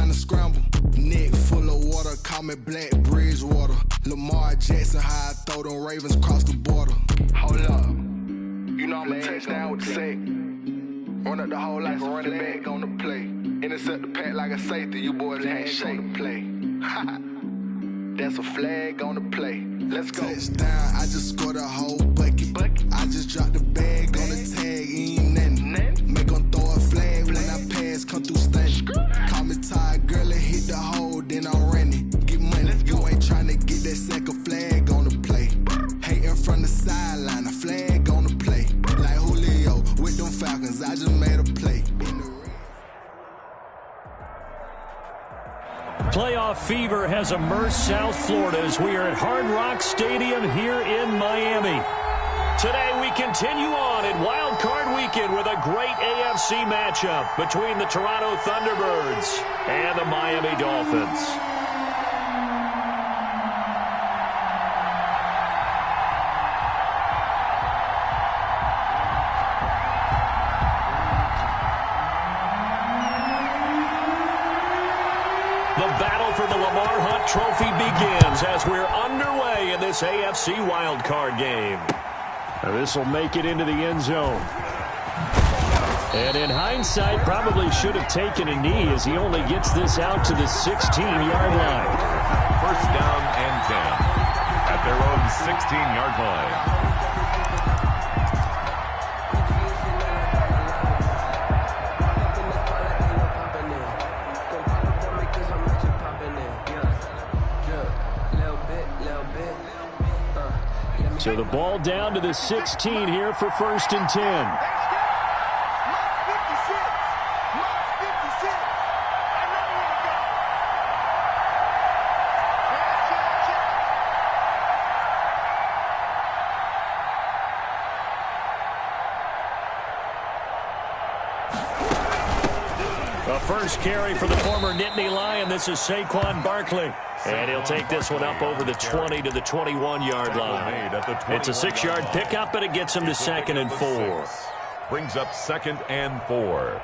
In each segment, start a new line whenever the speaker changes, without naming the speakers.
trying to scramble. Neck full of water, call me Black Bridgewater. Lamar Jackson, how I throw them Ravens across the border. Hold up, you know I'm a touchdown with the sack. Run up the whole like a running back on the play. Intercept the pack like a safety, you boys can't shake the play. That's a flag on the play. Let's go. Touchdown, I just scored a whole bucket. I just dropped the bag on the tag, ain't nothing. Make them throw a flag when I pass, come through stunning. Call me tired, girl, and hit the hole, then I'm running. Get money, you ain't trying to get that second flag on the play. Hating from the sideline, a flag on the play. Like Julio with them Falcons, I just made a play.
Playoff fever has immersed South Florida as we are at Hard Rock Stadium here in Miami. Today we continue on in Wild Card Weekend with a great AFC matchup between the Toronto Thunderbirds and the Miami Dolphins. The battle for the Lamar Hunt Trophy begins as we're underway in this AFC wildcard game. This will make it into the end zone. And in hindsight, probably should have taken a knee as he only gets this out to the 16-yard line.
First down and 10 at their own 16-yard line.
So the ball down to the 16 here for 1st and 10. A first carry for the former Nittany Lion. This is Saquon Barkley. And he'll take this one up over the 20 to the 21-yard line. It's a 6-yard pickup, and it gets him to 2nd and 4.
Brings up 2nd and 4.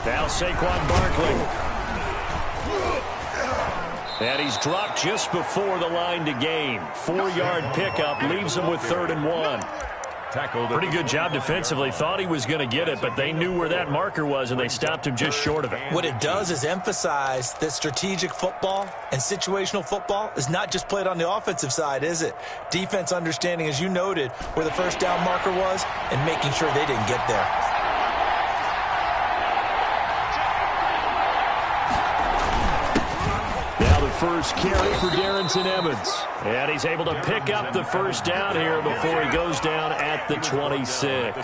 Now Saquon Barkley. And he's dropped just before the line to gain. 4-yard pickup leaves him with 3rd and 1. Pretty good job defensively. Thought he was going to get it, but they knew where that marker was, and they stopped him just short of it.
What it does is emphasize that strategic football and situational football is not just played on the offensive side, is it? Defense understanding, as you noted, where the first down marker was and making sure they didn't get there.
First carry for Darrington Evans. And he's able to pick up the first down here before he goes down at the 26.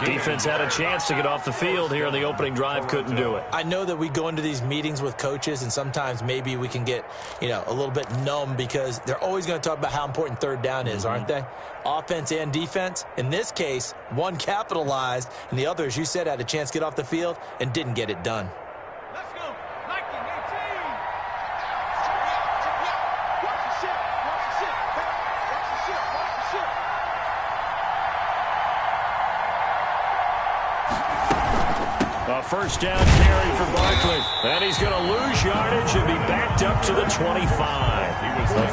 Defense had a chance to get off the field here in the opening drive, couldn't do it.
I know that we go into these meetings with coaches, and sometimes maybe we can get, a little bit numb because they're always going to talk about how important 3rd down is, aren't they? Offense and defense. In this case, one capitalized, and the other, as you said, had a chance to get off the field and didn't get it done.
First down carry for Barkley. And he's going to lose yardage and be backed up to the 25.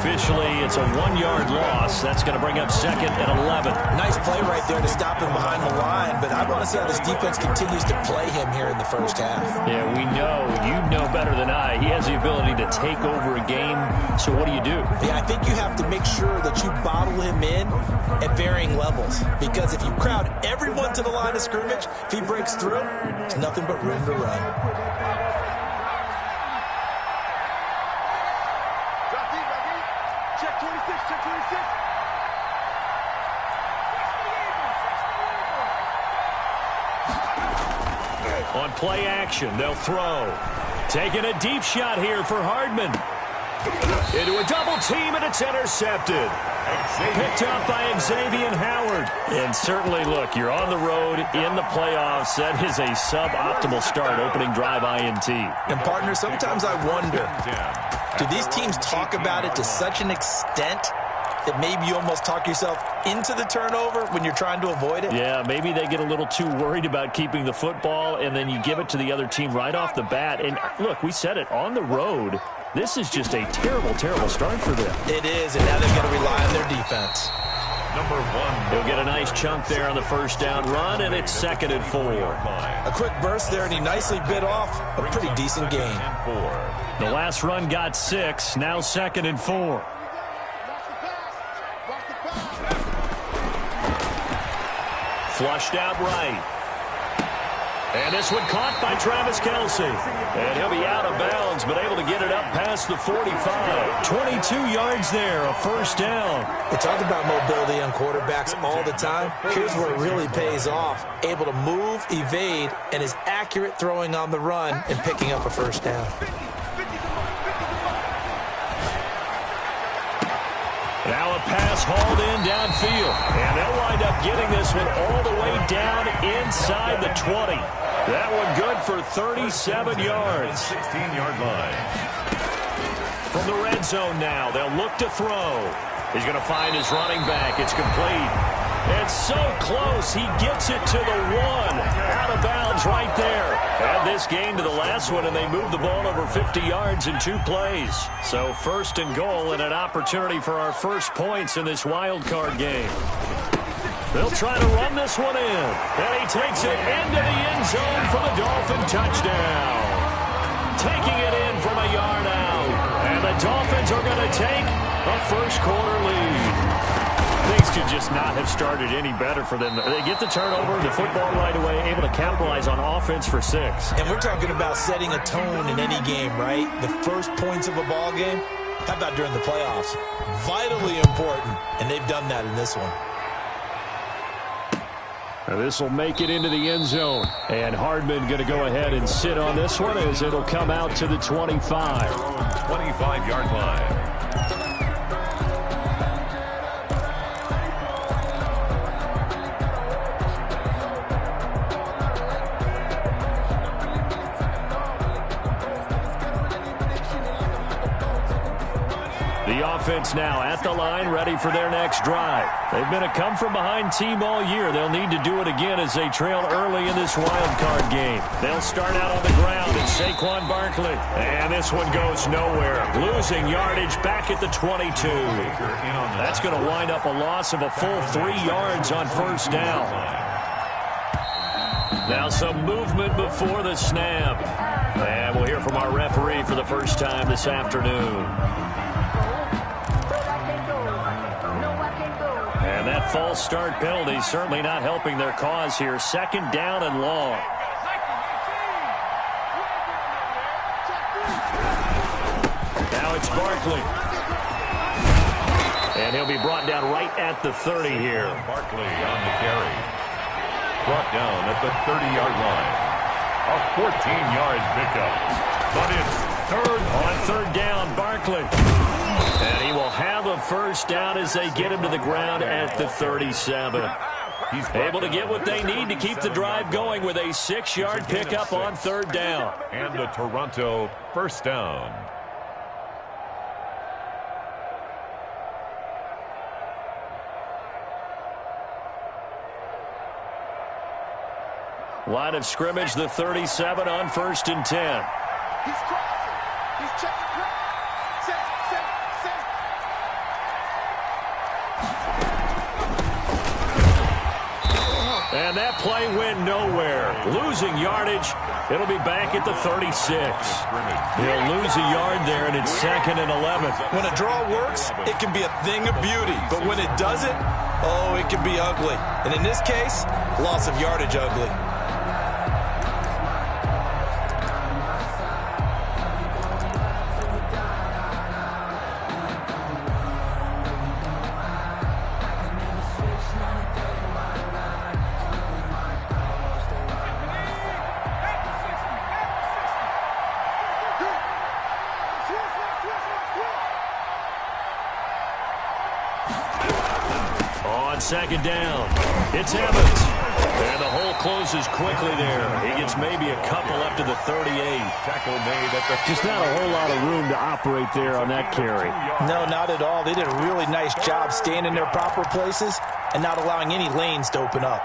Officially, it's a 1-yard loss. That's going to bring up 2nd and 11.
Nice play right there to stop him behind the line, but I want to see how this defense continues to play him here in the first half.
Yeah, we know. You know better than I. He has the ability to take over a game. So what do you do?
Yeah, I think you have to make sure that you bottle him in at varying levels, because if you crowd everyone to the line of scrimmage, if he breaks through, there's nothing but room to run.
Check 26, check 26.
On play action, they'll throw. Taking a deep shot here for Hardman. Into a double team, and it's intercepted. Picked up by Xavier Howard. And certainly, look, you're on the road in the playoffs. That is a suboptimal start, opening drive INT.
And, partner, sometimes I wonder, do these teams talk about it to such an extent that maybe you almost talk yourself into the turnover when you're trying to avoid it?
Yeah, maybe they get a little too worried about keeping the football, and then you give it to the other team right off the bat. And, look, we said it, on the road, this is just a terrible, terrible start for them.
It is, and now they're going to rely on their defense.
Number 1.
He'll get a nice chunk there on the first down run, and it's 2nd and 4.
A quick burst there, and he nicely bit off a pretty decent gain.
The last run got 6, now 2nd and 4. Flushed out right. And this one caught by Travis Kelce. And he'll be out of bounds, but able to get it up past the 45. 22 yards there, a first down.
We talk about mobility on quarterbacks all the time. Here's where it really pays off. Able to move, evade, and is accurate throwing on the run and picking up a first down.
Now a pass hauled in downfield. And they'll wind up getting this one all the way down inside the 20. That one good for 37 yards.
16-yard line.
From the red zone now, they'll look to throw. He's going to find his running back. It's complete. It's so close. He gets it to the 1. Out of bounds right there. Add this gain to the last one, and they move the ball over 50 yards in 2 plays. So 1st and goal, and an opportunity for our first points in this wild card game. They'll try to run this one in. And he takes it into the end zone for the Dolphin touchdown. Taking it in from a yard out. And the Dolphins are going to take a first-quarter lead. Things could just not have started any better for them. They get the turnover, the football right away, able to capitalize on offense for 6.
And we're talking about setting a tone in any game, right? The first points of a ball game. How about during the playoffs? Vitally important, and they've done that in this one.
Now this will make it into the end zone. And Hardman going to go ahead and sit on this one as it'll come out to the 25.
25-yard line.
Offense now at the line, ready for their next drive. They've been a come-from-behind team all year. They'll need to do it again as they trail early in this wild card game. They'll start out on the ground. It's Saquon Barkley. And this one goes nowhere. Losing yardage back at the 22. That's going to wind up a loss of a full 3 yards on first down. Now some movement before the snap. And we'll hear from our referee for the first time this afternoon. And that false start penalty certainly not helping their cause here. 2nd down and long. Now it's Barkley. And he'll be brought down right at the 30 here.
Barkley on the carry. Brought down at the 30-yard line. A 14-yard pickup. But it's third.
On 3rd down, Barkley. And he will have a first down as they get him to the ground at the 37. He's able to get what they need to keep the drive going with a 6-yard pickup on 3rd down.
And the Toronto first down.
Line of scrimmage, the 37 on 1st and 10.
He's crossing. He's checking.
And that play went nowhere. Losing yardage. It'll be back at the 36. He'll lose a yard there, and it's 2nd and 11.
When a draw works, it can be a thing of beauty. But when it doesn't, oh, it can be ugly. And in this case, loss of yardage ugly.
On second down, it's Evans. And the hole closes quickly there. He gets maybe a couple up to the 38.
Tackle made at the
Just not a whole lot of room to operate there on that carry.
No, not at all. They did a really nice job staying in their proper places and not allowing any lanes to open up.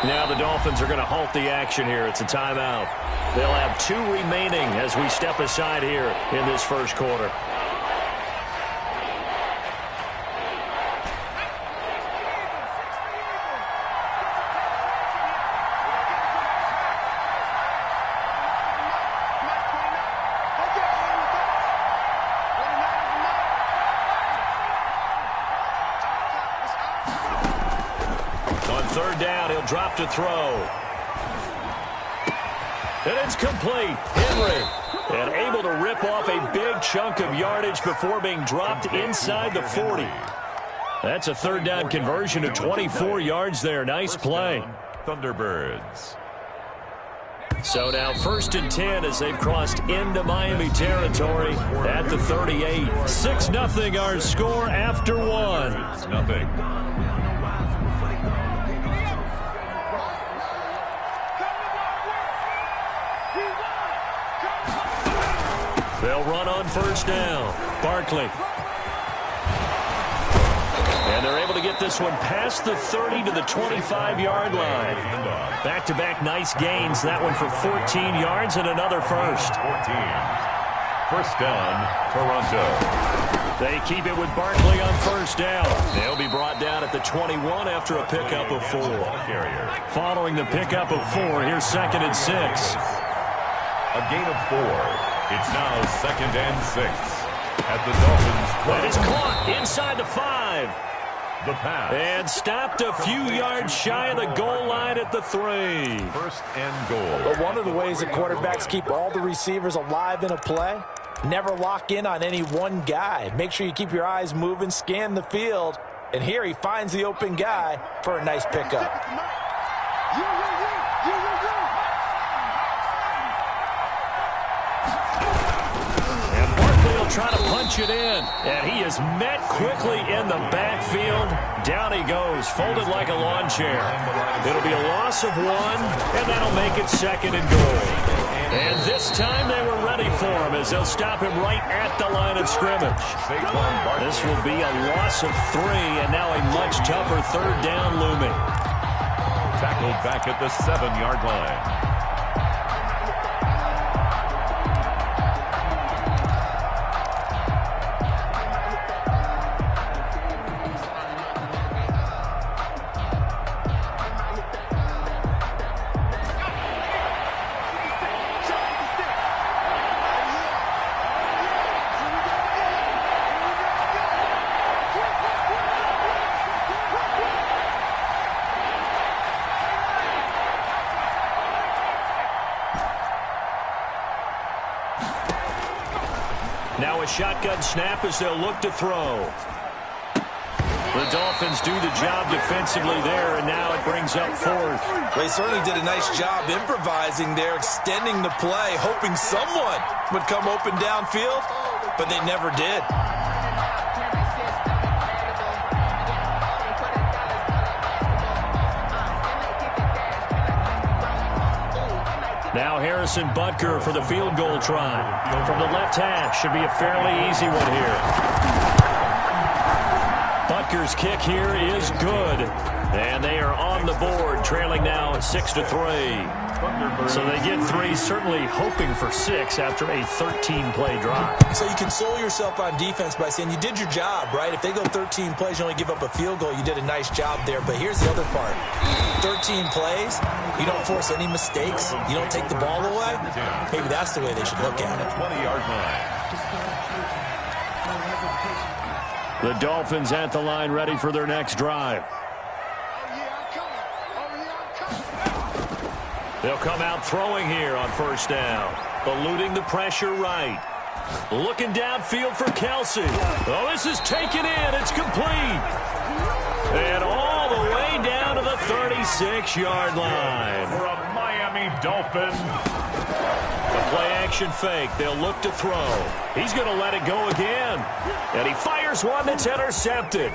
Now the Dolphins are going to halt the action here. It's a timeout. They'll have 2 remaining as we step aside here in this first quarter. Third down, he'll drop to throw. And it's complete. Henry, and able to rip off a big chunk of yardage before being dropped inside the 40. That's a third down conversion of 24 yards there. Nice play.
Thunderbirds.
So now 1st and 10 as they've crossed into Miami territory at the 38. 6-0 our score after 1.
6-0.
They'll run on first down. Barkley. And they're able to get this one past the 30 to the 25-yard line. Back-to-back nice gains. That one for 14 yards and another first.
14. First down, Toronto.
They keep it with Barkley on first down. They'll be brought down at the 21 after a pickup of 4. Following the pickup of 4, here's 2nd and 6.
A gain of 4. It's now 2nd and 6 at the Dolphins.
That is caught inside the 5.
The pass.
And stopped a few yards shy of the goal line at the 3.
1st and goal.
But one of the ways that quarterbacks keep all the receivers alive in a play, never lock in on any one guy. Make sure you keep your eyes moving, scan the field. And here he finds the open guy for a nice pickup.
Trying to punch it in, and he is met quickly in the backfield. Down he goes, folded like a lawn chair. It'll be a loss of 1, and that'll make it 2nd and goal. And this time they were ready for him as they'll stop him right at the line of scrimmage. This will be a loss of 3, and now a much tougher third down looming.
Tackled back at the 7-yard line.
Now a shotgun snap as they'll look to throw. The Dolphins do the job defensively there, and now it brings up 4th.
They certainly did a nice job improvising there, extending the play, hoping someone would come open downfield, but they never did.
Now Harrison Butker for the field goal try. From the left hash, should be a fairly easy one here. Butker's kick here is good. And they are on the board, trailing now 6-3. So they get 3, certainly hoping for 6 after a 13-play drive.
So you console yourself on defense by saying you did your job, right? If they go 13 plays, you only give up a field goal, you did a nice job there. But here's the other part. 13 plays, you don't force any mistakes, you don't take the ball away. Maybe that's the way they should look at it.
20-yard line.
The Dolphins at the line, ready for their next drive. They'll come out throwing here on first down. Eluding the pressure right. Looking downfield for Kelsey. Oh, this is taken in. It's complete. And all the way down to the 36. 36-yard line.
For a Miami Dolphin.
The play-action fake. They'll look to throw. He's going to let it go again. And he fires one that's intercepted.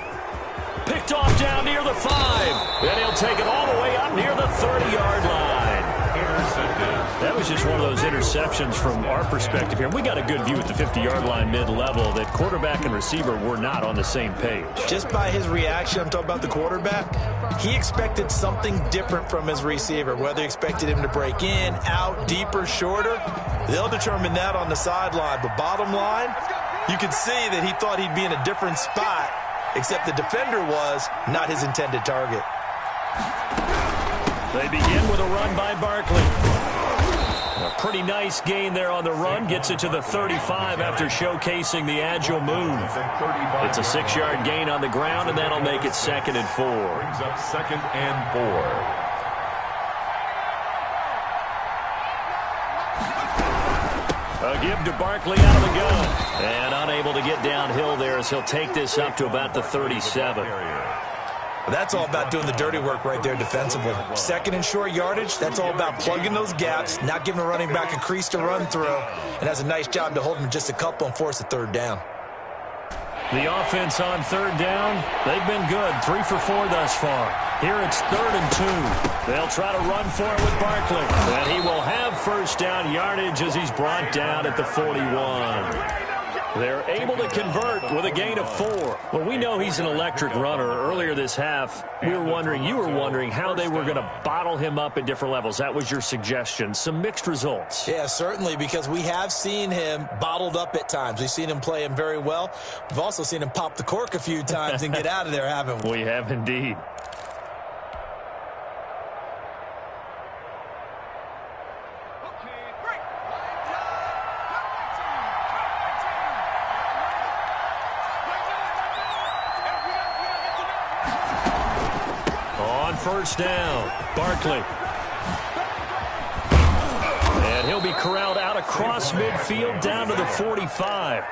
Picked off down near the 5. Then he'll take it all the way up near the 30-yard line. That was just one of those interceptions from our perspective here. We got a good view at the 50-yard line mid-level that quarterback and receiver were not on the same page.
Just by his reaction, I'm talking about the quarterback, he expected something different from his receiver. Whether he expected him to break in, out, deeper, shorter, they'll determine that on the sideline. But bottom line, you could see that he thought he'd be in a different spot, except the defender was not his intended target.
They begin with a run by Barkley. A pretty nice gain there on the run. Gets it to the 35 after showcasing the agile move. It's a 6-yard gain on the ground, and that'll make it 2nd and 4.
Brings up 2nd and 4.
A give to Barkley out of the gun. And unable to get downhill there as he'll take this up to about the 37.
That's all about doing the dirty work right there defensively. 2nd and short yardage, that's all about plugging those gaps, not giving a running back a crease to run through, and has a nice job to hold him just a couple and force a 3rd down.
The offense on 3rd down, they've been good. 3 for 4 thus far. Here it's 3rd and 2. They'll try to run for it with Barkley. And he will have 1st down yardage as he's brought down at the 41. They're able to convert with a gain of 4. Well, we know he's an electric runner. Earlier this half, you were wondering how they were going to bottle him up at different levels. That was your suggestion. Some mixed results.
Yeah, certainly, because we have seen him bottled up at times. We've seen him play him very well. We've also seen him pop the cork a few times and get out of there, haven't we?
We have indeed. First down, Barkley. And he'll be corralled out across midfield down to the 45.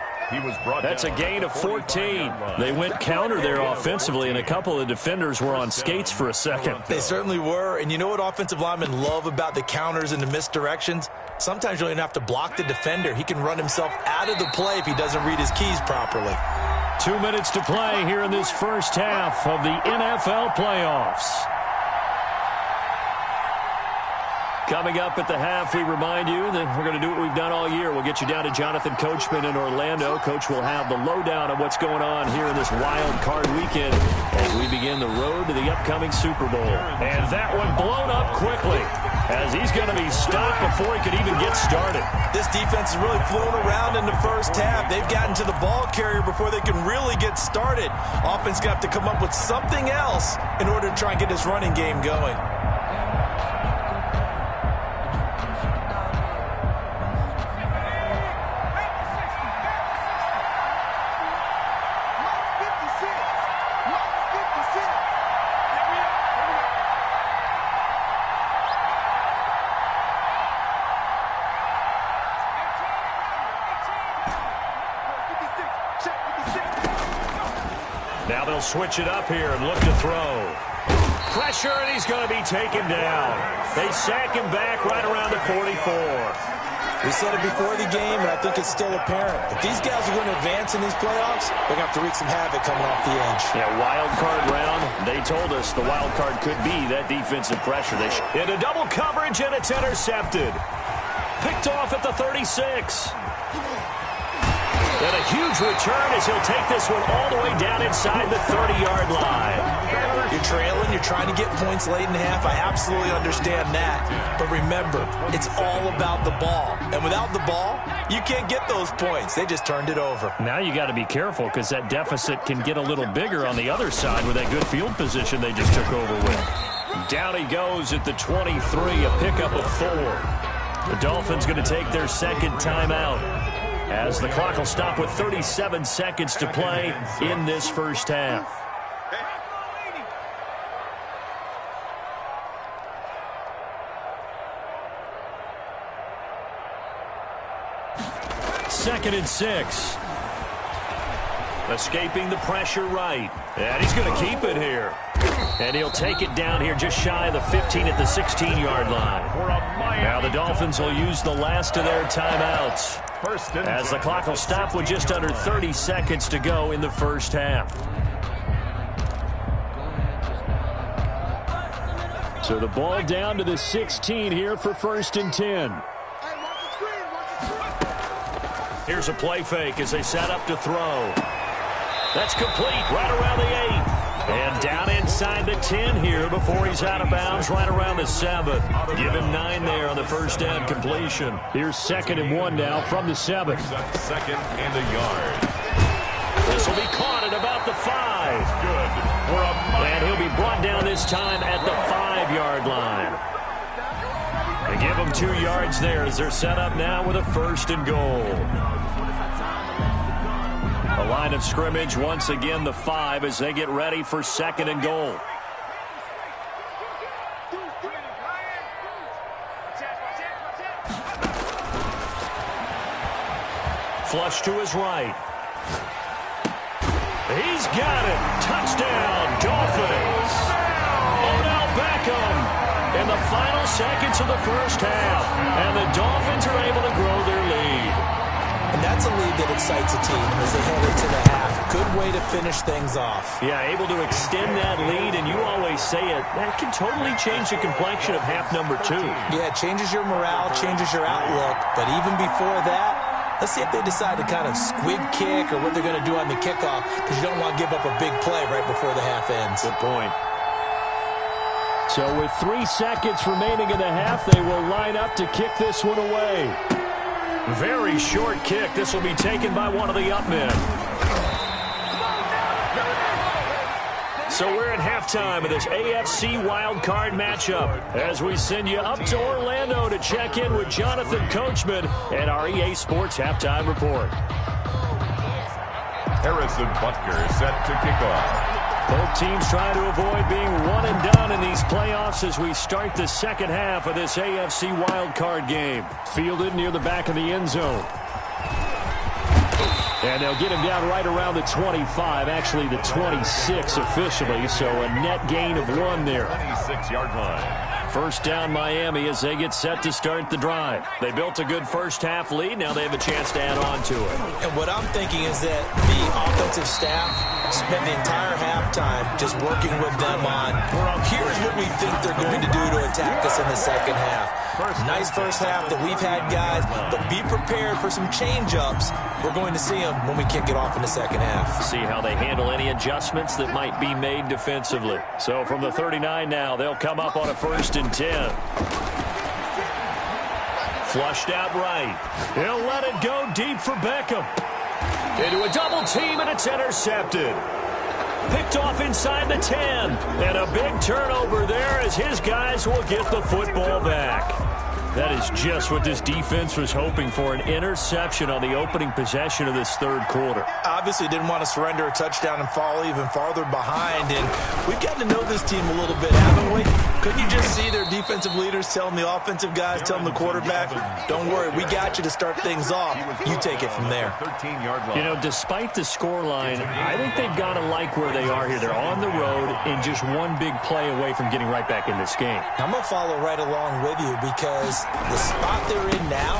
That's a gain of 14. They went counter there offensively, and a couple of defenders were on skates for a second.
They certainly were, and you know what offensive linemen love about the counters and the misdirections? Sometimes you don't even have to block the defender. He can run himself out of the play if he doesn't read his keys properly.
2 minutes to play here in this first half of the NFL playoffs. Coming up at the half, we remind you that we're going to do what we've done all year. We'll get you down to Jonathan Coachman in Orlando. Coach will have the lowdown of what's going on here in this wild card weekend as we begin the road to the upcoming Super Bowl. And that one blown up quickly as he's going to be stopped before he could even get started.
This defense is really flown around in the first half. They've gotten to the ball carrier before they can really get started. Offense going to have to come up with something else in order to try and get this running game going.
Now they'll switch it up here and look to throw. Pressure, and he's going to be taken down. They sack him back right around the 44.
We said it before the game, and I think it's still apparent. If these guys are going to advance in these playoffs, they're going to have to wreak some havoc coming off the edge.
Yeah, wild card round. They told us the wild card could be that defensive pressure. Into double coverage, and it's intercepted. Picked off at the 36. And a huge return as he'll take this one all the way down inside the 30-yard line.
You're trailing. You're trying to get points late in the half. I absolutely understand that. But remember, it's all about the ball. And without the ball, you can't get those points. They just turned it over.
Now you got to be careful because that deficit can get a little bigger on the other side with that good field position they just took over with. Down he goes at the 23, a pickup of 4. The Dolphins going to take their second timeout, as the clock will stop with 37 seconds to play in this first half. Second and 6. Escaping the pressure right. And he's going to keep it here. And he'll take it down here just shy of the 15 at the 16-yard line. Now the Dolphins will use the last of their timeouts as the clock will stop with just under 30 seconds to go in the first half. So the ball down to the 16 here for 1st and 10. Here's a play fake as they set up to throw. That's complete right around the 8. And down inside the 10 here before he's out of bounds right around the 7. Give him 9 there on the first down completion. Here's 2nd and 1 now from the 7.
2nd and a yard.
This will be caught at about the 5.
Good for a mile.
And he'll be brought down this time at the 5-yard line. They give him 2 yards there as they're set up now with a 1st and goal. The line of scrimmage, once again, the 5 as they get ready for 2nd and goal. Flush to his right. He's got it. Touchdown, Dolphins. Odell Beckham in the final seconds of the first half. And the Dolphins are able to grow their lead.
And that's a lead that excites a team as they head into the half. Good way to finish things off.
Yeah, able to extend that lead, and you always say it, that can totally change the complexion of half number 2.
Yeah, it changes your morale, changes your outlook. But even before that, let's see if they decide to kind of squib kick or what they're going to do on the kickoff, because you don't want to give up a big play right before the half ends.
Good point. So with 3 seconds remaining in the half, they will line up to kick this one away. Very short kick. This will be taken by one of the up men. So we're at halftime of this AFC wildcard matchup as we send you up to Orlando to check in with Jonathan Coachman and our EA Sports Halftime Report.
Harrison Butker set to kick off.
Both teams trying to avoid being one and done in these playoffs as we start the second half of this AFC wildcard game. Fielded near the back of the end zone. And they'll get him down right around the 25, actually the 26 officially, so a net gain of 1 there.
26-yard line.
First down Miami as they get set to start the drive. They built a good first half lead. Now they have a chance to add on to it.
And what I'm thinking is that the offensive staff spent the entire halftime just working with them on, here's what we think they're going to do to attack us in the second half. Nice first half that we've had, guys, but be prepared for some change-ups. We're going to see them when we kick it off in the second half.
See how they handle any adjustments that might be made defensively. So from the 39 now, they'll come up on a 1st and 10. Flushed out right. He'll let it go deep for Beckham. Into a double team, and it's intercepted. Picked off inside the 10. And a big turnover there as his guys will get the football back. That is just what this defense was hoping for, an interception on the opening possession of this third quarter.
Obviously didn't want to surrender a touchdown and fall even farther behind, and we've gotten to know this team a little bit, haven't we? Couldn't you just see their defensive leaders telling the offensive guys, telling the quarterback, don't worry, we got you to start things off. You take it from there.
13-yard line.
You know, despite the scoreline, I think they've got to like where they are here. They're on the road and just one big play away from getting right back in this game.
I'm going to follow right along with you because the spot they're in now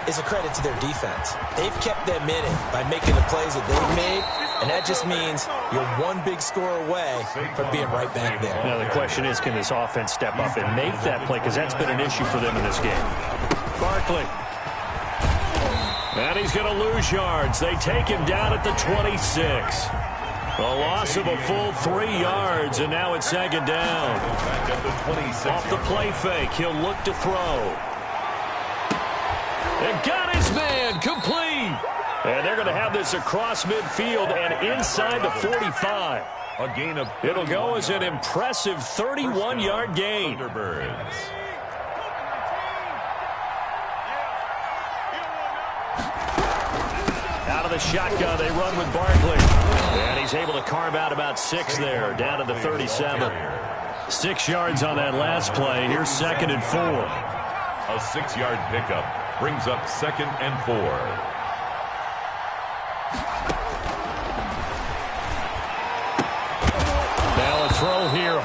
is a credit to their defense. They've kept them in it by making the plays that they've made, and that just means you're one big score away from being right back there.
Now the question is, can this offense step up and make that play? Because that's been an issue for them in this game. Barkley. And he's going to lose yards. They take him down at the 26. A loss of a full 3 yards, and now it's 2nd down. Off the play fake, he'll look to throw. And got his man, complete. And they're going to have this across midfield and inside the 45.
A gain of
It'll go as an impressive 31-yard gain.
Thunderbirds.
Out of the shotgun, they run with Barkley. And he's able to carve out about 6 there, down to the 37. 6 yards on that last play. Here's 2nd and 4.
A 6-yard pickup brings up 2nd and 4.
Now a throw here,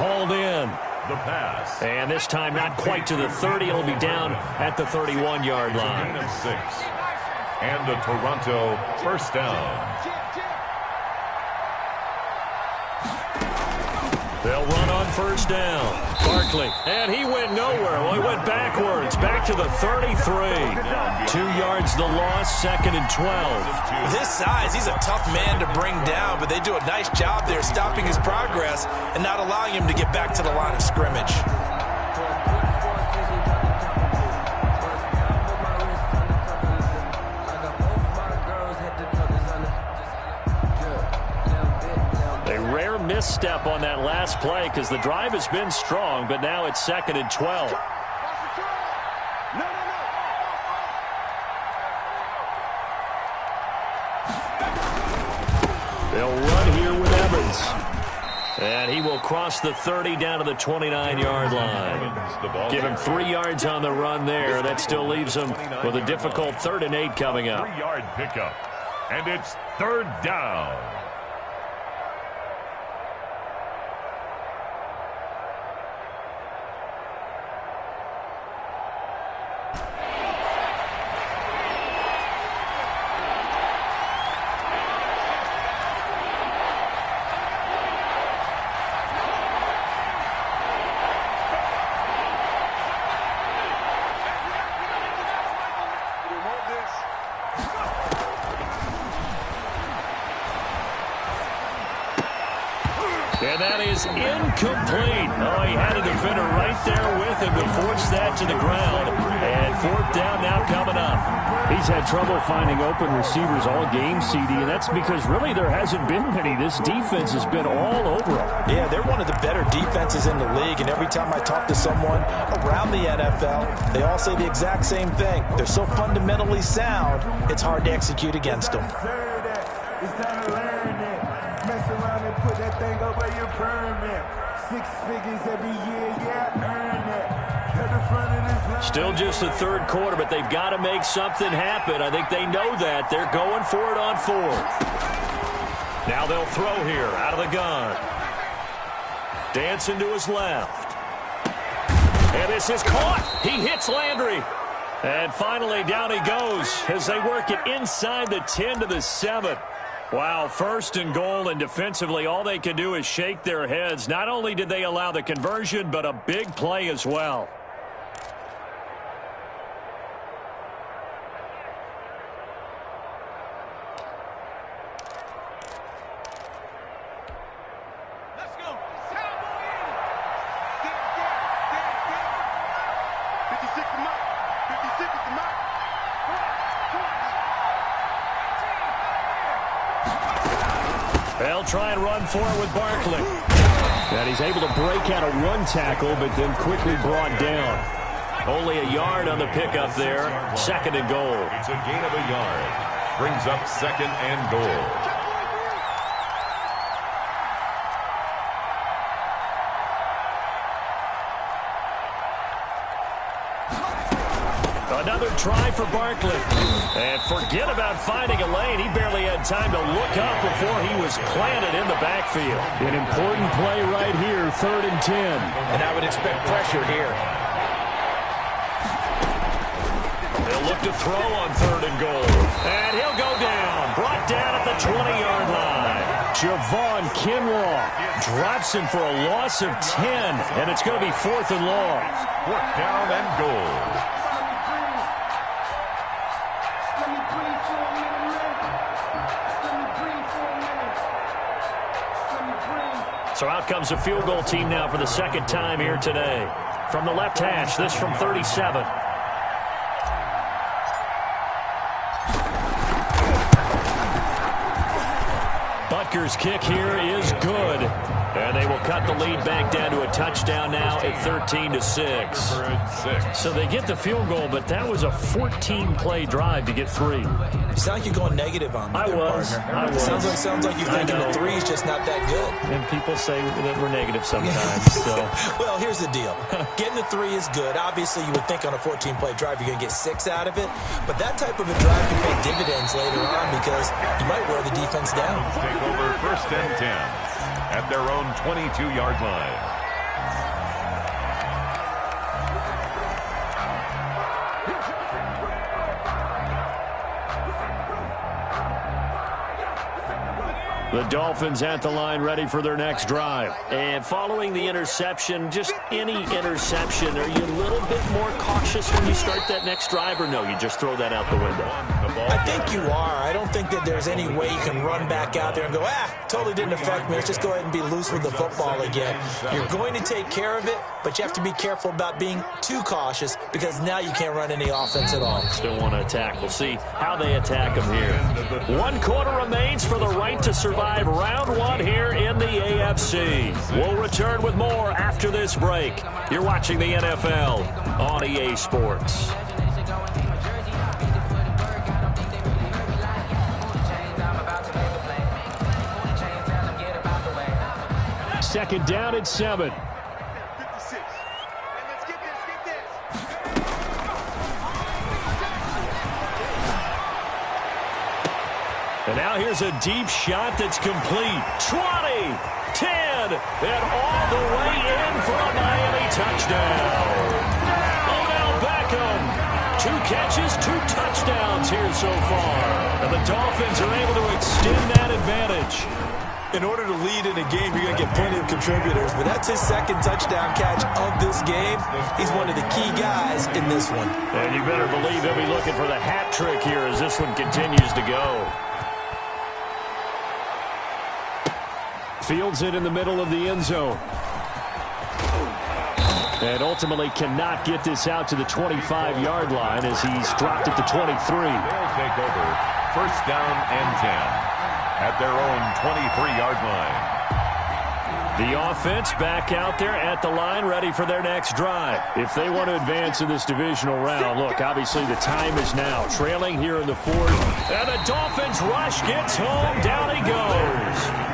the pass.
And this time not quite to the 30. It'll be down at the 31-yard line.
Gain of 6. And a Toronto first down.
They'll run on first down. Barkley, and he went nowhere. Well, he went backwards, back to the 33. 2 yards the loss, 2nd and 12.
With his size, he's a tough man to bring down, but they do a nice job there stopping his progress and not allowing him to get back to the line of scrimmage.
Misstep on that last play because the drive has been strong, but now it's 2nd and 12. They'll run here with Evans. And he will cross the 30 down to the 29-yard line. Give him 3 yards on the run there. That still leaves him with a difficult 3rd and 8 coming up.
3-yard pickup. And it's 3rd down.
And that is incomplete. Oh, he had a defender right there with him to force that to the ground. And 4th down now coming up.
He's had trouble finding open receivers all game, CD, and that's because really there hasn't been many. This defense has been all over him.
Yeah, they're one of the better defenses in the league, and every time I talk to someone around the NFL, they all say the exact same thing. They're so fundamentally sound, it's hard to execute against them.
It's time to learn it. Mess around and put that thing over your permit. 6 figures every year, yeah, earn it.
Still just the 3rd quarter, but they've got to make something happen. I think they know that. They're going for it on 4th. Now they'll throw here out of the gun. Dancing to his left. And this is caught. He hits Landry. And finally down he goes as they work it inside the 10 to the 7. Wow, 1st and goal, and defensively all they can do is shake their heads. Not only did they allow the conversion, but a big play as well. They'll try and run for it with Barkley.
And he's able to break out a run tackle, but then quickly brought down.
Only a yard on the pickup there. 2nd and goal.
It's a gain of a yard. Brings up 2nd and goal.
Another try for Barkley. And forget about finding a lane. He barely had time to look up before he was planted in the backfield.
An important play right here, 3rd and 10.
And I would expect pressure here.
They'll look to throw on 3rd and goal. And he'll go down. Brought down at the 20-yard line.
Javon Kinlaw drops him for a loss of 10. And it's going to be 4th and long.
4th down and goal.
So out comes a field goal team now for the 2nd time here today. From the left hash, this from 37. Butker's kick here is good. And they will cut the lead back down to a touchdown now at 13-6. So they get the field goal, but that was a 14-play drive to get 3.
You sound like you're going negative on me.
I was.
Sounds like you're thinking the 3 is just not that good.
And people say that we're negative sometimes. So.
Well, here's the deal. Getting the 3 is good. Obviously, you would think on a 14-play drive you're going to get 6 out of it. But that type of a drive can pay dividends later on because you might wear the defense down.
Take over 1st and 10 at their own 22-yard line.
The Dolphins at the line ready for their next drive.
And following the interception, just any interception, are you a little bit more cautious when you start that next drive, or no, you just throw that out the window?
I think you are. I don't think that there's any way you can run back out there and go, totally didn't affect me. Let's just go ahead and be loose with the football again. You're going to take care of it, but you have to be careful about being too cautious because now you can't run any offense at all.
Still want to attack. We'll see how they attack them here. 1 quarter remains for the right to survive round 1 here in the AFC. We'll return with more after this break. You're watching the NFL on EA Sports.
Second down at 7.
And now here's a deep shot that's complete. 20, 10, and all the way in for a Miami touchdown. Odell Beckham, 2 catches, 2 touchdowns here so far. And the Dolphins are able to extend that advantage.
In order to lead in a game, you're going to get plenty of contributors, but that's his second touchdown catch of this game. He's one of the key guys in this one.
And you better believe he'll be looking for the hat trick here as this one continues to go. Fields it in the middle of the end zone. And ultimately cannot get this out to the 25-yard line as he's dropped at the 23.
They'll take over. First down and 10 at their own 23-yard line.
The offense back out there at the line ready for their next drive. If they want to advance in this divisional round, look, obviously the time is now. Trailing here in the 4th.
And the Dolphins rush gets home. Down he goes.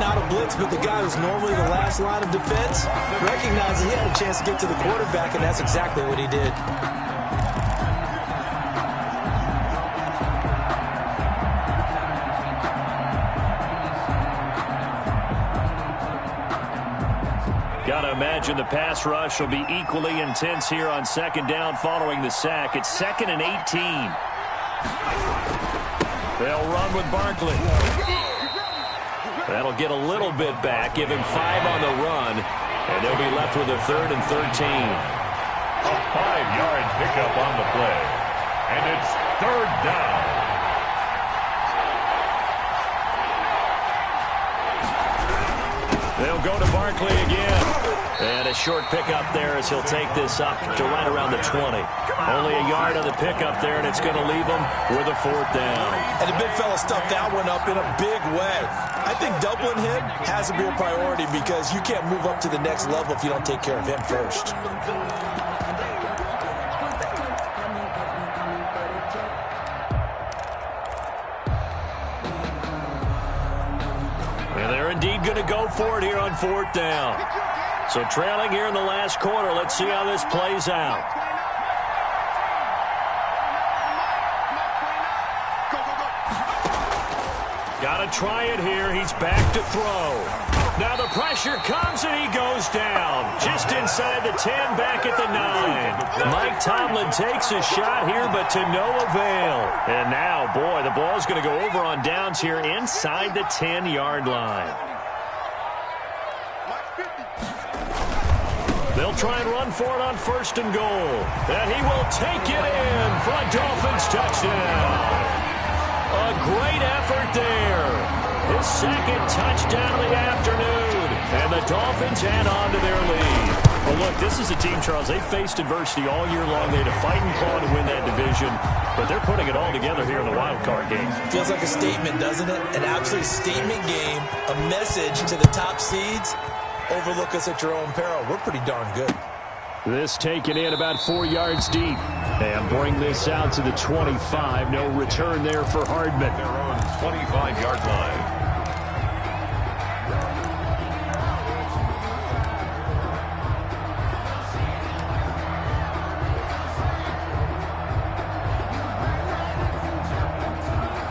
Not a blitz, but the guy who's normally the last line of defense recognized he had a chance to get to the quarterback, and that's exactly what he did.
Gotta imagine the pass rush will be equally intense here on second down following the sack. It's 2nd and 18. They'll run with Barkley. That'll get a little bit back, give him 5 on the run, and they'll be left with a 3rd and 13.
A 5-yard pickup on the play, and it's 3rd down.
They'll go to Barkley again. And a short pickup there as he'll take this up to right around the 20. Only a yard on the pickup there, and it's going to leave him with a 4th down.
And the big fella stuffed that one up in a big way. I think doubling him has to be a priority because you can't move up to the next level if you don't take care of him first.
And they're indeed going to go for it here on 4th down. So trailing here in the last quarter, let's see how this plays out. Got to try it here. He's back to throw. Now the pressure comes and he goes down. Just inside the 10, back at the 9. Mike Tomlin takes a shot here, but to no avail.
And now, boy, the ball's going to go over on downs here inside the 10-yard line.
They'll try and run for it on 1st and goal. And he will take it in for a Dolphins touchdown. A great effort there. His 2nd touchdown of the afternoon. And the Dolphins add on to their lead.
Well, look, this is a team, Charles. They faced adversity all year long. They had to fight and claw to win that division. But they're putting it all together here in the wild card game.
Feels like a statement, doesn't it? An absolute statement game. A message to the top seeds. Overlook us at your own peril. We're pretty darn good.
This taken in about 4 yards deep. And bring this out to the 25. No return there for Hardman.
Their own 25-yard line.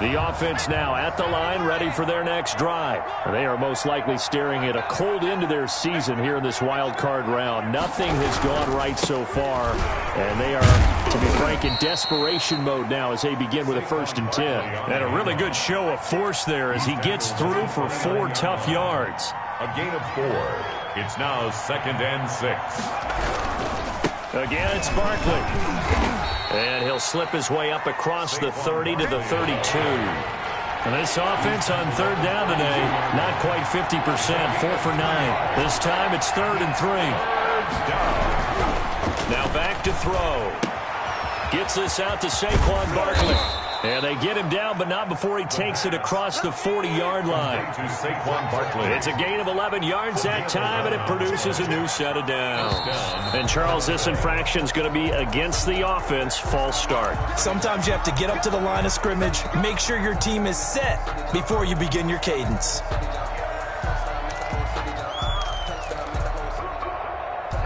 The offense now at the line, ready for their next drive. They are most likely staring at a cold end to their season here in this wild card round. Nothing has gone right so far, and they are, to be frank, in desperation mode now as they begin with a 1st and 10.
And a really good show of force there as he gets through for 4 tough yards.
A gain of 4. It's now 2nd and 6.
Again, it's Barkley. And he'll slip his way up across the 30 to the 32. And this offense on 3rd down today, not quite 50%, 4 for 9. This time it's 3rd and 3. Now back to throw. Gets this out to Saquon Barkley. And they get him down, but not before he takes it across the 40-yard line.
To Saquon Barkley.
It's a gain of 11 yards that time, and it produces a new set of downs. And, Charles, this infraction is going to be against the offense, false start.
Sometimes you have to get up to the line of scrimmage, make sure your team is set before you begin your cadence.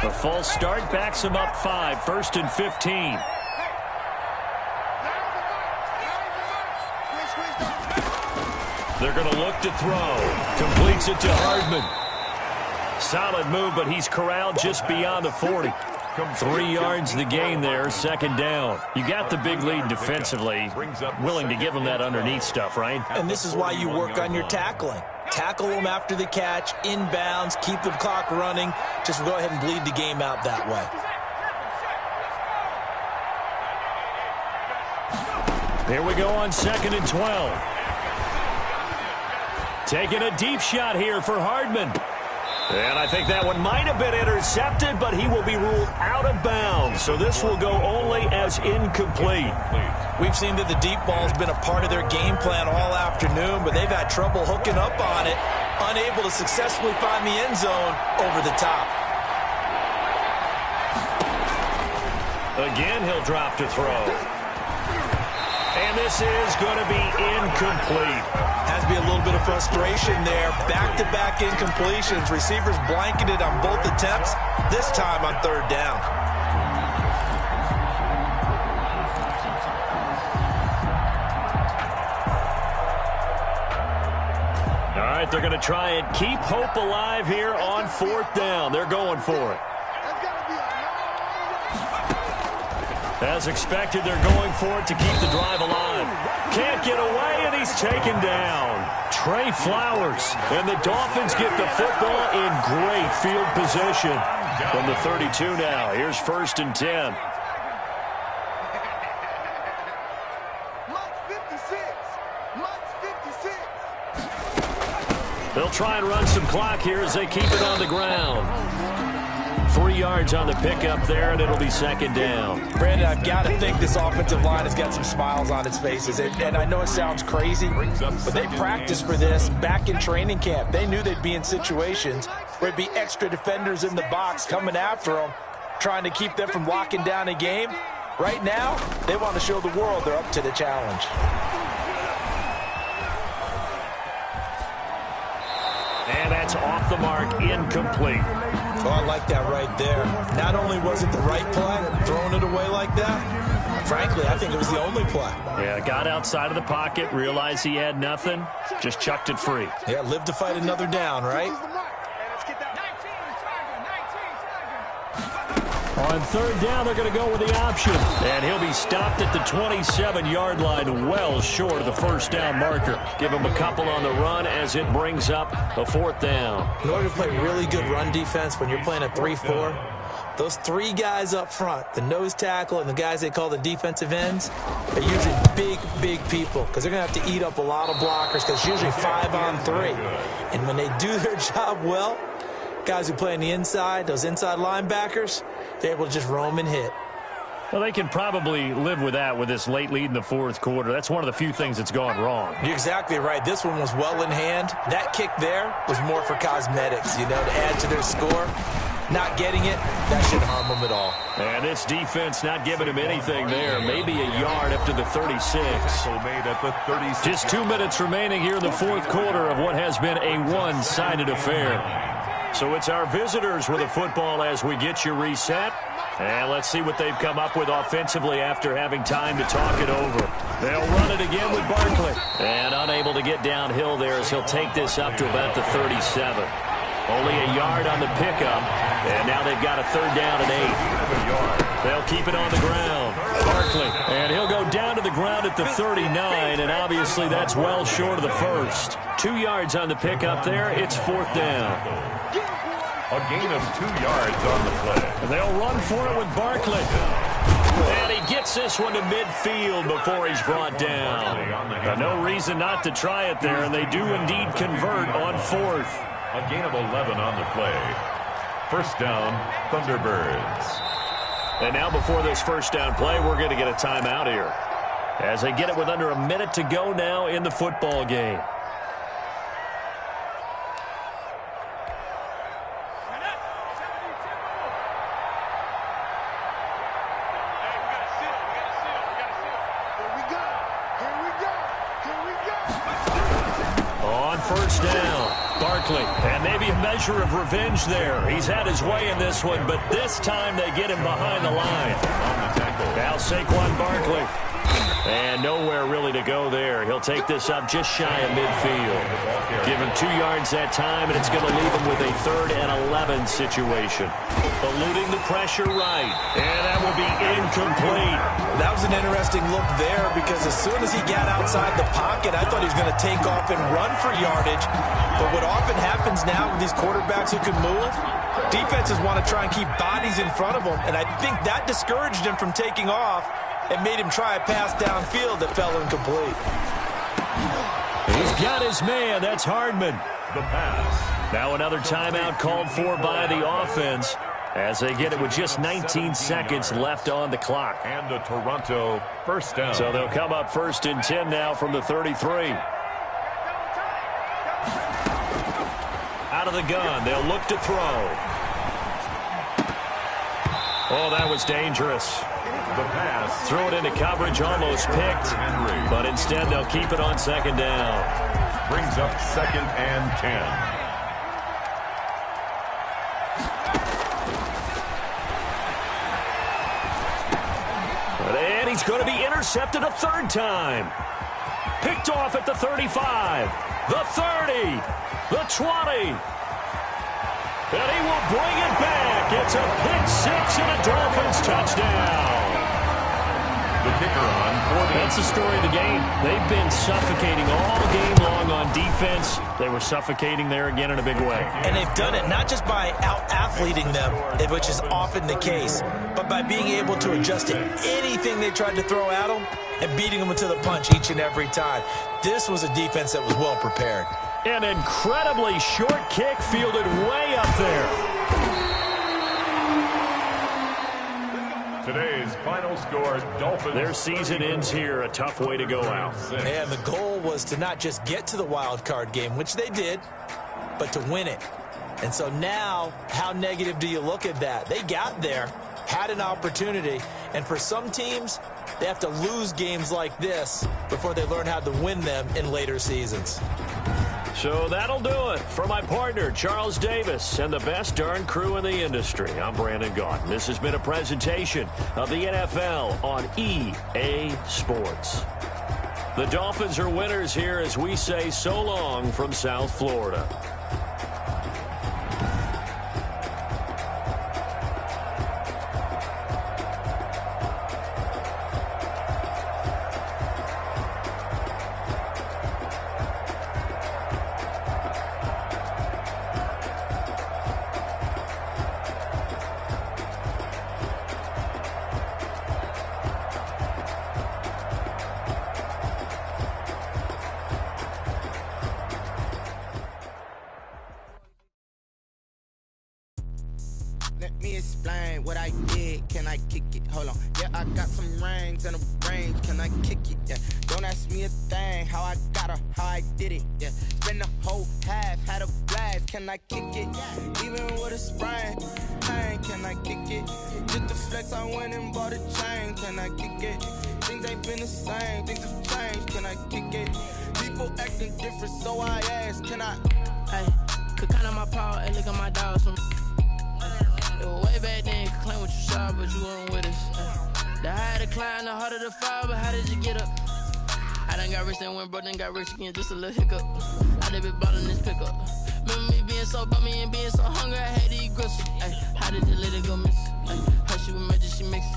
The false start backs him up 5, 1st and 15. They're going to look to throw. Completes it to Hardman. Solid move, but he's corralled just beyond the 40. 3 yards the gain there, 2nd down. You got the big lead defensively. Willing to give them that underneath stuff, right?
And this is why you work on your tackling. Tackle them after the catch, inbounds, keep the clock running. Just go ahead and bleed the game out that way.
Here we go on 2nd and 12. Taking a deep shot here for Hardman. And I think that one might have been intercepted, but he will be ruled out of bounds. So this will go only as incomplete.
We've seen that the deep ball's been a part of their game plan all afternoon, but they've had trouble hooking up on it, unable to successfully find the end zone over the top.
Again, he'll drop to throw. And this is going to be incomplete.
Has to be a little bit of frustration there. Back-to-back incompletions. Receivers blanketed on both attempts, this time on 3rd down.
All right, they're going to try and keep hope alive here on 4th down. They're going for it. As expected, they're going for it to keep the drive alive. Can't get away, and he's taken down. Trey Flowers. And the Dolphins get the football in great field position. From the 32 now, here's 1st and 10. They'll try and run some clock here as they keep it on the ground. 3 yards on the pickup there, and it'll be 2nd down.
Brandon, I've got to think this offensive line has got some smiles on its faces. And I know it sounds crazy, but they practiced for this back in training camp. They knew they'd be in situations where it'd be extra defenders in the box coming after them, trying to keep them from locking down a game. Right now, they want to show the world they're up to the challenge.
And that's off the mark, incomplete.
Oh, I like that right there. Not only was it the right play, throwing it away like that, frankly, I think it was the only play.
Yeah, got outside of the pocket, realized he had nothing, just chucked it free.
Yeah, live to fight another down, right?
On 3rd down, they're going to go with the option. And he'll be stopped at the 27-yard line, well short of the 1st down marker. Give him a couple on the run as it brings up a 4th down.
In order to play really good run defense when you're playing a 3-4, those 3 guys up front, the nose tackle and the guys they call the defensive ends, are usually big people because they're going to have to eat up a lot of blockers because it's usually 5 on 3. And when they do their job well, guys who play on the inside, those inside linebackers, they're able to just roam and hit.
Well, they can probably live with that with this late lead in the 4th quarter. That's one of the few things that's gone wrong.
You're exactly right. This one was well in hand. That kick there was more for cosmetics, to add to their score. Not getting it, that shouldn't harm them at all.
And this defense not giving him anything there. Maybe a yard up to the 36. Just 2 minutes remaining here in the 4th quarter of what has been a one-sided affair. So it's our visitors with the football as we get you reset. And let's see what they've come up with offensively after having time to talk it over. They'll run it again with Barkley. And unable to get downhill there as he'll take this up to about the 37. Only a yard on the pickup. And now they've got a third down and 8. They'll keep it on the ground. Barkley. And he'll go down to the ground at the 39. And obviously that's well short of the first. 2 yards on the pickup there. It's fourth down.
A gain of 2 yards on the play.
And they'll run for it with Barkley. And he gets this one to midfield before he's brought down. No reason not to try it there, and they do indeed convert on fourth.
A gain of 11 on the play. First down, Thunderbirds.
And now before this first down play, we're going to get a timeout here. As they get it with under a minute to go now in the football game. First down, Barkley, and maybe a measure of revenge there. He's had his way in this one, but this time they get him behind the line. Now Saquon Barkley. And nowhere really to go there. He'll take this up just shy of midfield. Give him 2 yards that time, and it's going to leave him with a 3rd and 11 situation. Eluding the pressure right, and that will be incomplete.
That was an interesting look there because as soon as he got outside the pocket, I thought he was going to take off and run for yardage. But what often happens now with these quarterbacks who can move, defenses want to try and keep bodies in front of them, and I think that discouraged him from taking off and made him try a pass downfield that fell incomplete.
He's got his man. That's Hardman.
The pass.
Now another timeout called for by the offense as they get it with just 19 seconds left on the clock.
And a Toronto first down.
So they'll come up 1st and 10 now from the 33. Out of the gun. They'll look to throw. Oh, that was dangerous.
The pass.
Threw it into coverage, almost picked, but instead they'll keep it on 2nd down.
Brings up 2nd and 10.
And he's going to be intercepted a 3rd time. Picked off at the 35, the 30, the 20. And he will bring it back. It's a pick-6 and a Dolphins touchdown.
The kicker on 40.
That's the story of the game. They've been suffocating all game long on defense. They were suffocating there again in a big way.
And they've done it not just by out-athleting them, which is often the case, but by being able to adjust to anything they tried to throw at them and beating them to the punch each and every time. This was a defense that was well prepared.
An incredibly short kick fielded way up there.
Today's final score, Dolphins.
Their season ends here. A tough way to go out.
And the goal was to not just get to the wild card game, which they did, but to win it. And so now, how negative do you look at that? They got there, had an opportunity, and for some teams, they have to lose games like this before they learn how to win them in later seasons.
So that'll do it for my partner, Charles Davis, and the best darn crew in the industry. I'm Brandon Gaudin. This has been a presentation of the NFL on EA Sports. The Dolphins are winners here as we say so long from South Florida.
Let me explain what I did. Can I kick it? Hold on. Yeah, I got some rings and a range. Can I kick it? Yeah. Don't ask me a thing. How I got her, how I did it. Yeah. Spend the whole half, had a blast. Can I kick it? Even with a sprain. Pain, can I kick it? Just the flex, I went and bought a chain. Can I kick it? Things ain't been the same. Things have changed. Can I kick it? People acting different, so I ask. Can I?
Hey, could count on my power and look at my dogs from. It was way back then, could claim what you saw. fly, but you weren't with us. The higher the climb, the harder the fall, but how did you get up? I done got rich and went broke, then got rich again, just a little hiccup. I done been bought in this pickup. Remember me being so bummy and being so hungry, I had to eat gristle. How did you let it go miss? Her she was magic, she mixed.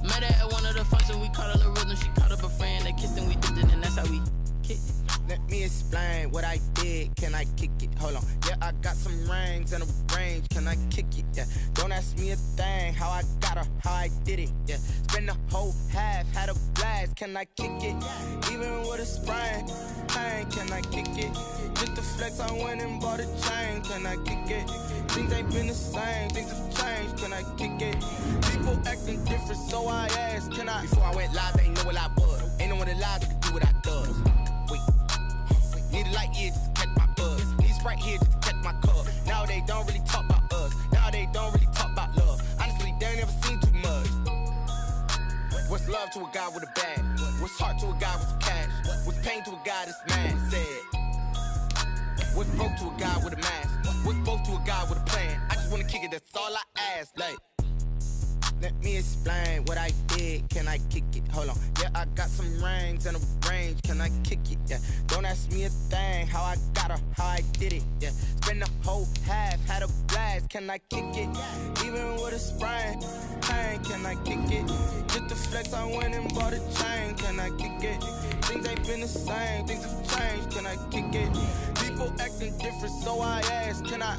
Met her at one of the functions, we caught a little rhythm. She caught up a friend, they kissed and we dipped it, and that's how we kicked it.
Let me explain what I did. Can I kick it? Hold on. Yeah, I got some rings and a range. Can I kick it? Yeah. Don't ask me a thing. How I got her, how I did it. Yeah. Spend the whole half, had a blast. Can I kick it? Even with a sprain, pain. Can I kick it? Just to flex, I went and bought a chain. Can I kick it? Things ain't been the same. Things have changed. Can I kick it? People acting different, so I asked. Can I? Before I went live, they ain't know what I was. Ain't no one alive that could do what I does. Need a light here just to catch my buzz. Need Sprite here just to catch my cup. Now they don't really talk about us. Now they don't really talk about love. Honestly, they ain't never seen too much. What's love to a guy with a bag? What's heart to a guy with some cash? What's pain to a guy that's mad? Said. What's broke to a guy with a mask? What's both to a guy with a plan? I just wanna kick it, that's all I ask. Like, let me explain what I did. Can I kick it? Hold on. Yeah, I got some rings and a range. Can I kick it? Yeah. Don't ask me a thing. How I got her, how I did it. Yeah. Spend the whole half, had a blast. Can I kick it? Even with a sprain, pain. Can I kick it? Just to flex, I went and bought a chain. Can I kick it? Things ain't been the same. Things have changed. Can I kick it? People acting different, so I asked. Can I?